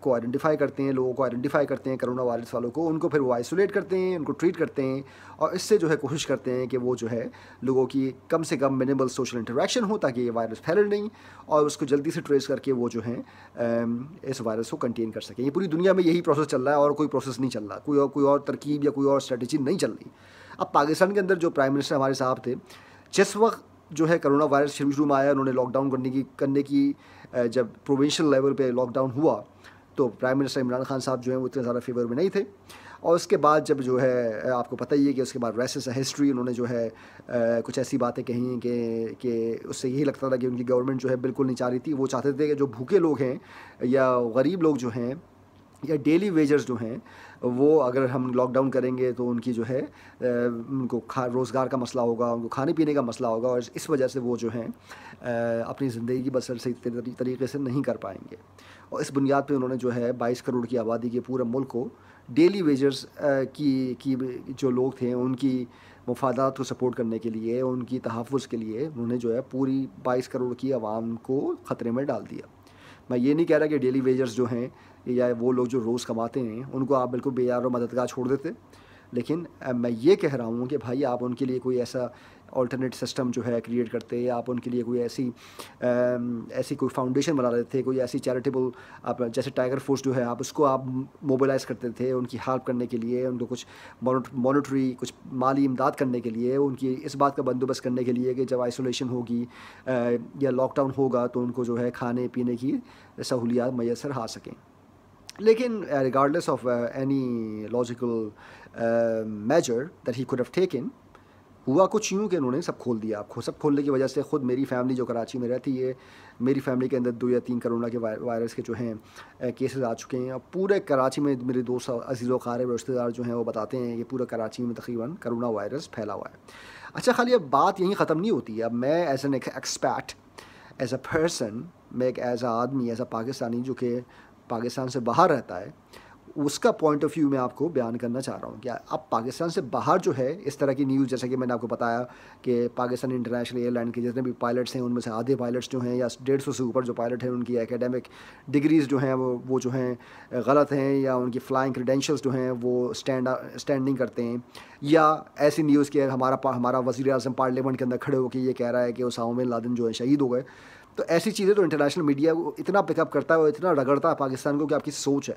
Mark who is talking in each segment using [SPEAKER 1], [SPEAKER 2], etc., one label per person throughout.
[SPEAKER 1] کو آئیڈینٹیفائی کرتے ہیں، لوگوں کو آئیڈینٹیفائی کرتے ہیں کرونا وائرس والوں کو، ان کو پھر وہ آئسولیٹ کرتے ہیں، ان کو ٹریٹ کرتے ہیں، اور اس سے جو ہے کوشش کرتے ہیں کہ وہ جو ہے لوگوں کی کم سے کم منیمل سوشل انٹریکشن ہو تاکہ یہ وائرس پھیلے نہیں، اور اس کو جلدی سے ٹریس کر کے وہ جو ہیں اس وائرس کو کنٹین کر سکیں۔ یہ پوری دنیا میں یہی پروسیس چل رہا ہے، اور کوئی پروسیس نہیں چل رہا، کوئی اور ترکیب یا کوئی اور اسٹریٹجی نہیں چل رہی۔ اب پاکستان کے اندر جو پرائم منسٹر ہمارے صاحب تھے، جس وقت جو ہے کرونا وائرس شروع میں آیا، انہوں نے لاک ڈاؤن کرنے کی جب پروونشل لیول پہ لاک ڈاؤن ہوا تو پرائم منسٹر عمران خان صاحب جو ہیں وہ اتنے زیادہ فیور میں نہیں تھے، اور اس کے بعد جب جو ہے آپ کو پتہ ہی ہے کہ اس کے بعد ریسٹ از ہسٹری، انہوں نے جو ہے کچھ ایسی باتیں کہیں کہ اس سے یہی لگتا تھا کہ ان کی گورنمنٹ جو ہے بالکل نہیں چاہ رہی تھی، وہ چاہتے تھے کہ جو بھوکے لوگ ہیں یا غریب لوگ جو ہیں یا ڈیلی ویجرز جو ہیں، وہ اگر ہم لاک ڈاؤن کریں گے تو ان کی جو ہے ان کو روزگار کا مسئلہ ہوگا، ان کو کھانے پینے کا مسئلہ ہوگا، اور اس وجہ سے وہ جو ہیں اپنی زندگی بسر صحیح طریقے سے نہیں کر پائیں گے۔ اور اس بنیاد پہ انہوں نے جو ہے 22 کروڑ کی آبادی کے پورے ملک کو ڈیلی ویجرز کی جو لوگ تھے ان کی مفادات کو سپورٹ کرنے کے لیے، ان کی تحفظ کے لیے انہوں نے جو ہے پوری 22 کروڑ کی عوام کو خطرے میں ڈال دیا۔ میں یہ نہیں کہہ رہا کہ ڈیلی ویجرز جو ہیں یا وہ لوگ جو روز کماتے ہیں ان کو آپ بالکل بے یار و مددگار چھوڑ دیتے، لیکن میں یہ کہہ رہا ہوں کہ بھائی آپ ان کے لیے کوئی ایسا آلٹرنیٹ سسٹم جو ہے کریٹ کرتے، آپ ان کے لیے کوئی ایسی کوئی فاؤنڈیشن بنا دیتے، کوئی ایسی چیریٹیبل، آپ جیسے ٹائیگر فورس جو ہے آپ اس کو آپ موبلائز کرتے تھے ان کی ہیلپ کرنے کے لیے، ان کو کچھ مانیٹری کچھ مالی امداد کرنے کے لیے، ان کی اس بات کا بندوبست کرنے کے لیے کہ جب آئسولیشن ہوگی یا لاک ڈاؤن ہوگا تو ان کو جو ہے کھانے پینے کی سہولیات میسر آ سکیں۔ لیکن regardless of any logical measure that he could have taken, ہوا کچھ یوں کہ انہوں نے سب کھول دیا۔ سب کھولنے کی وجہ سے خود میری فیملی جو کراچی میں رہتی ہے، میری فیملی کے اندر 2 یا 3 کرونا کے وائرس کے جو ہیں کیسز آ چکے ہیں، اور پورے کراچی میں میرے دوست عزیز و اقارب رشتہ دار جو ہیں وہ بتاتے ہیں کہ پورے کراچی میں تقریباً کرونا وائرس پھیلا ہوا ہے۔ اچھا، خالی اب بات یہیں ختم نہیں ہوتی ہے۔ اب میں as an expat, as a person, میں ایک ایز اے آدمی، ایز اے پاکستانی جو کہ پاکستان سے باہر رہتا ہے، اس کا پوائنٹ آف ویو میں آپ کو بیان کرنا چاہ رہا ہوں کہ اب پاکستان سے باہر جو ہے اس طرح کی نیوز، جیسا کہ میں نے آپ کو بتایا کہ پاکستان انٹرنیشنل ایئر لائن کے جتنے بھی پائلٹس ہیں ان میں سے آدھے پائلٹس جو ہیں یا 150 سے اوپر جو پائلٹ ہیں ان کی اکیڈمک ڈگریز جو ہیں وہ جو ہیں غلط ہیں، یا ان کی فلائنگ کریڈینشلز جو ہیں وہ اسٹینڈنگ کرتے ہیں، یا ایسی نیوز کہ ہمارا وزیر اعظم پارلیمنٹ کے اندر کھڑے ہو کے یہ کہہ رہا ہے کہ اسامہ بن لادن جو ہے شہید ہو گئے۔ تو ایسی چیزیں تو انٹرنیشنل میڈیا اتنا پک اپ کرتا ہے اور اتنا رگڑتا ہے پاکستان کو کہ آپ کی سوچ ہے،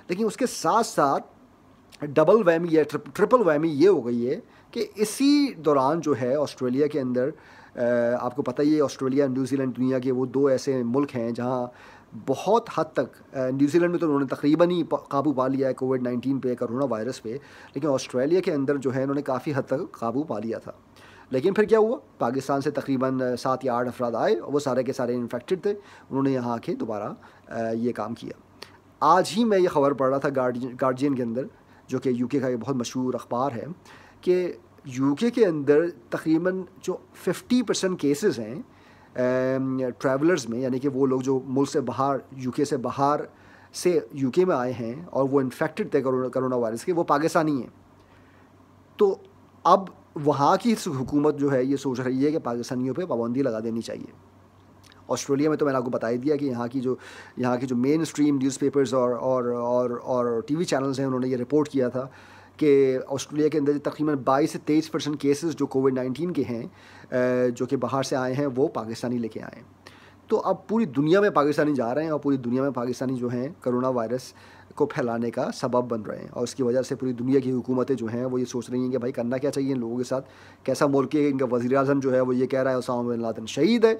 [SPEAKER 1] لیکن اس کے ساتھ ساتھ ڈبل ویمی یا ٹرپل ویمی یہ ہو گئی ہے کہ اسی دوران جو ہے آسٹریلیا کے اندر آپ کو پتہ ہی ہے آسٹریلیا نیوزی لینڈ دنیا کے وہ 2 ایسے ملک ہیں جہاں بہت حد تک نیوزی لینڈ میں تو انہوں نے تقریباً ہی قابو پا لیا ہے کووڈ-19 پہ، کرونا وائرس پہ، لیکن آسٹریلیا کے اندر جو ہے انہوں نے کافی حد تک قابو پا لیا تھا۔ لیکن پھر کیا ہوا، پاکستان سے تقریباً 7 یا 8 افراد آئے اور وہ سارے کے سارے انفیکٹڈ تھے، انہوں نے یہاں آ کے دوبارہ یہ کام کیا۔ آج ہی میں یہ خبر پڑھ رہا تھا گارجین کے اندر، جو کہ UK کا ایک بہت مشہور اخبار ہے، کہ UK کے اندر تقریباً جو 50% کیسز ہیں ٹریولرز میں، یعنی کہ وہ لوگ جو ملک سے باہر UK سے باہر سے UK میں آئے ہیں اور وہ انفیکٹڈ تھے کرونا وائرس کے، وہ پاکستانی ہیں۔ تو اب وہاں کی حکومت جو ہے یہ سوچ رہی ہے کہ پاکستانیوں پہ پابندی لگا دینی چاہیے۔ آسٹریلیا میں تو میں نے آپ کو بتا ہی دیا کہ یہاں کی جو مین اسٹریم نیوز پیپرز اور ٹی وی چینلز ہیں، انہوں نے یہ رپورٹ کیا تھا کہ آسٹریلیا کے اندر تقریباً 22 سے 23% کیسز جو کووڈ-19 کے ہیں جو کہ باہر سے آئے ہیں وہ پاکستانی لے کے آئے ہیں۔ تو اب پوری دنیا میں پاکستانی جا رہے ہیں اور پوری دنیا میں پاکستانی جو ہیں کرونا وائرس کو پھیلانے کا سبب بن رہے ہیں، اور اس کی وجہ سے پوری دنیا کی حکومتیں جو ہیں وہ یہ سوچ رہی ہیں کہ بھائی کرنا کیا چاہیے ان لوگوں کے ساتھ، کیسا ملک ہے۔ ان کا وزیر اعظم جو ہے وہ یہ کہہ رہا ہے اسامہ بن لادن شہید ہے،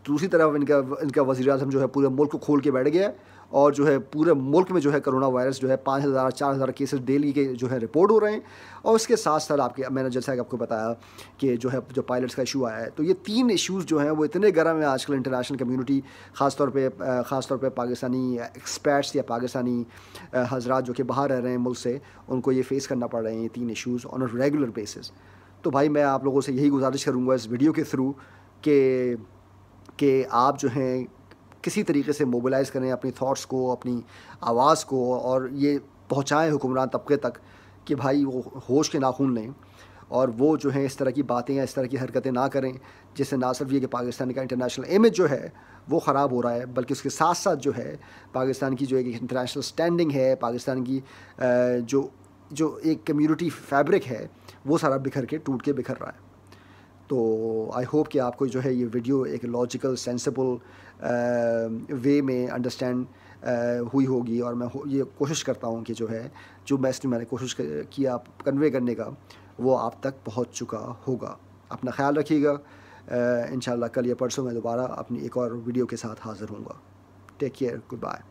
[SPEAKER 1] دوسری طرف ان کا وزیر اعظم جو ہے پورے ملک کو کھول کے بیٹھ گیا ہے، اور جو ہے پورے ملک میں جو ہے کرونا وائرس جو ہے 5000 4000 کیسز ڈیلی کے جو ہے رپورٹ ہو رہے ہیں، اور اس کے ساتھ ساتھ میں نے جیسا کہ آپ کو بتایا کہ جو پائلٹس کا ایشو آیا ہے، تو یہ 3 ایشوز جو ہیں وہ اتنے گرم ہیں آج کل انٹرنیشنل کمیونٹی، خاص طور پہ پاکستانی ایکسپیرٹس یا پاکستانی حضرات جو کہ باہر رہ رہے ہیں ملک سے، ان کو یہ فیس کرنا پڑ رہے ہیں یہ 3 issues on a regular basis. تو بھائی میں آپ لوگوں سے یہی گزارش کروں گا اس ویڈیو کے تھرو کہ آپ جو ہیں کسی طریقے سے موبلائز کریں اپنی تھاٹس کو، اپنی آواز کو، اور یہ پہنچائیں حکمران طبقے تک کہ بھائی وہ ہوش کے ناخن لیں اور وہ جو ہیں اس طرح کی باتیں یا اس طرح کی حرکتیں نہ کریں جس سے نہ صرف یہ کہ پاکستان کا انٹرنیشنل امیج جو ہے وہ خراب ہو رہا ہے، بلکہ اس کے ساتھ ساتھ جو ہے پاکستان کی جو ایک انٹرنیشنل اسٹینڈنگ ہے، پاکستان کی جو ایک کمیونٹی فیبرک ہے وہ سارا ٹوٹ کے بکھر رہا ہے۔ تو آئی ہوپ کہ آپ کو جو ہے یہ ویڈیو ایک لاجیکل سینسیبل وے میں انڈرسٹینڈ ہوئی ہوگی، اور میں یہ کوشش کرتا ہوں کہ جو ہے جو میں نے کوشش کیا کنوے کرنے کا وہ آپ تک پہنچ چکا ہوگا۔ اپنا خیال رکھیے گا، انشاءاللہ کل یا پرسوں میں دوبارہ اپنی ایک اور ویڈیو کے ساتھ حاضر ہوں گا۔ Take care, good bye.